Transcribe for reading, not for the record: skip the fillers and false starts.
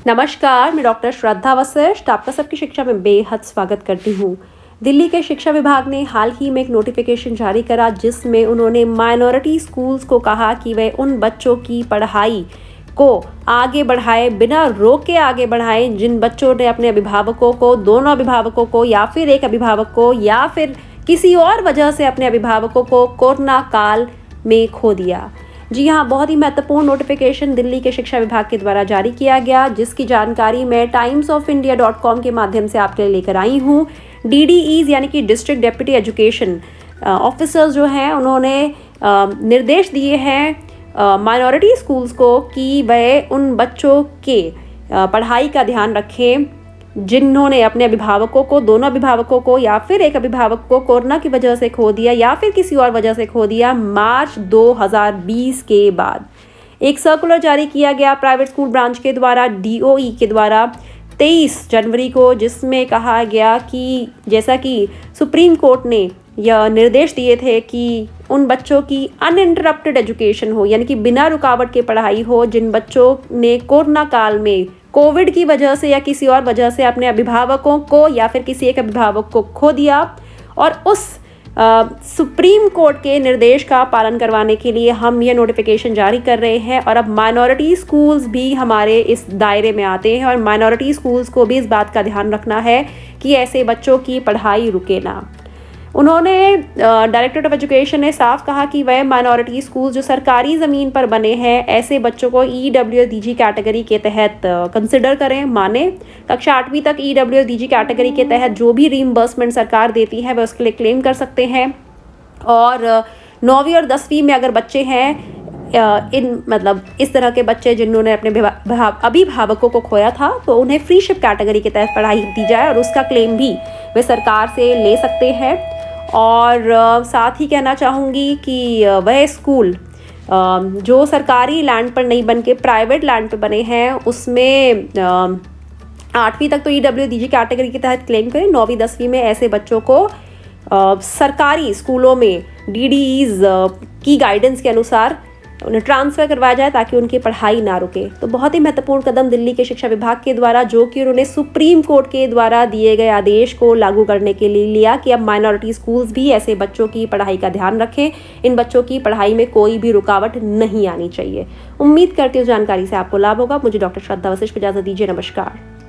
नमस्कार, मैं डॉक्टर श्रद्धा वशिष्ठ आपका सबकी शिक्षा में बेहद स्वागत करती हूँ। दिल्ली के शिक्षा विभाग ने हाल ही में एक नोटिफिकेशन जारी करा जिसमें उन्होंने माइनॉरिटी स्कूल्स को कहा कि वे उन बच्चों की पढ़ाई को आगे बढ़ाए, बिना रोक के आगे बढ़ाए जिन बच्चों ने अपने अभिभावकों को, दोनों अभिभावकों को या फिर एक अभिभावक को या फिर किसी और वजह से अपने अभिभावकों को कोरोना काल में खो दिया। जी हाँ, बहुत ही महत्वपूर्ण नोटिफिकेशन दिल्ली के शिक्षा विभाग के द्वारा जारी किया गया, जिसकी जानकारी मैं timesofindia.com के माध्यम से आपके लिए लेकर आई हूँ। DDEs यानी कि डिस्ट्रिक्ट डेप्यूटी एजुकेशन ऑफिसर्स जो हैं उन्होंने निर्देश दिए हैं माइनॉरिटी स्कूल्स को कि वह उन बच्चों के पढ़ाई का ध्यान रखें जिन्होंने अपने अभिभावकों को, दोनों अभिभावकों को या फिर एक अभिभावक को कोरोना की वजह से खो दिया या फिर किसी और वजह से खो दिया मार्च 2020 के बाद। एक सर्कुलर जारी किया गया प्राइवेट स्कूल ब्रांच के द्वारा, DOE के द्वारा 23 जनवरी को, जिसमें कहा गया कि जैसा कि सुप्रीम कोर्ट ने यह निर्देश दिए थे कि उन बच्चों की अनइंटरप्टेड एजुकेशन हो, यानी कि बिना रुकावट के पढ़ाई हो जिन बच्चों ने कोरोना काल में कोविड की वजह से या किसी और वजह से अपने अभिभावकों को या फिर किसी एक अभिभावक को खो दिया। और उस सुप्रीम कोर्ट के निर्देश का पालन करवाने के लिए हम ये नोटिफिकेशन जारी कर रहे हैं और अब माइनॉरिटी स्कूल्स भी हमारे इस दायरे में आते हैं और माइनॉरिटी स्कूल्स को भी इस बात का ध्यान रखना है कि ऐसे बच्चों की पढ़ाई रुके ना। उन्होंने डायरेक्टरेट ऑफ एजुकेशन ने साफ कहा कि वह माइनॉरिटी स्कूल जो सरकारी ज़मीन पर बने हैं ऐसे बच्चों को EWSDG कैटेगरी के तहत कंसिडर करें, माने। कक्षा 8वीं तक EWSDG कैटेगरी के तहत जो भी रीइंबर्समेंट सरकार देती है वह उसके लिए क्लेम कर सकते हैं। और 9वीं और 10वीं में अगर बच्चे हैं इस तरह के बच्चे जिन्होंने अपने अभिभावकों को खोया था तो उन्हें फ्रीशिप कैटेगरी के तहत पढ़ाई दी जाए और उसका क्लेम भी वे सरकार से ले सकते हैं। और साथ ही कहना चाहूँगी कि वह स्कूल जो सरकारी लैंड पर नहीं बन के प्राइवेट लैंड पर बने हैं उसमें 8वीं तक तो EWSDG कैटेगरी के तहत क्लेम करें। 9वीं 10वीं में ऐसे बच्चों को सरकारी स्कूलों में DDEs की गाइडेंस के अनुसार उन्हें ट्रांसफ़र करवाया जाए ताकि उनकी पढ़ाई ना रुके। तो बहुत ही महत्वपूर्ण कदम दिल्ली के शिक्षा विभाग के द्वारा, जो कि उन्होंने सुप्रीम कोर्ट के द्वारा दिए गए आदेश को लागू करने के लिए लिया कि अब माइनॉरिटी स्कूल्स भी ऐसे बच्चों की पढ़ाई का ध्यान रखें। इन बच्चों की पढ़ाई में कोई भी रुकावट नहीं आनी चाहिए। उम्मीद करती हूँ जानकारी से आपको लाभ होगा। मुझे डॉक्टर श्रद्धा वशिष्ठ को इजाज़त दीजिए। नमस्कार।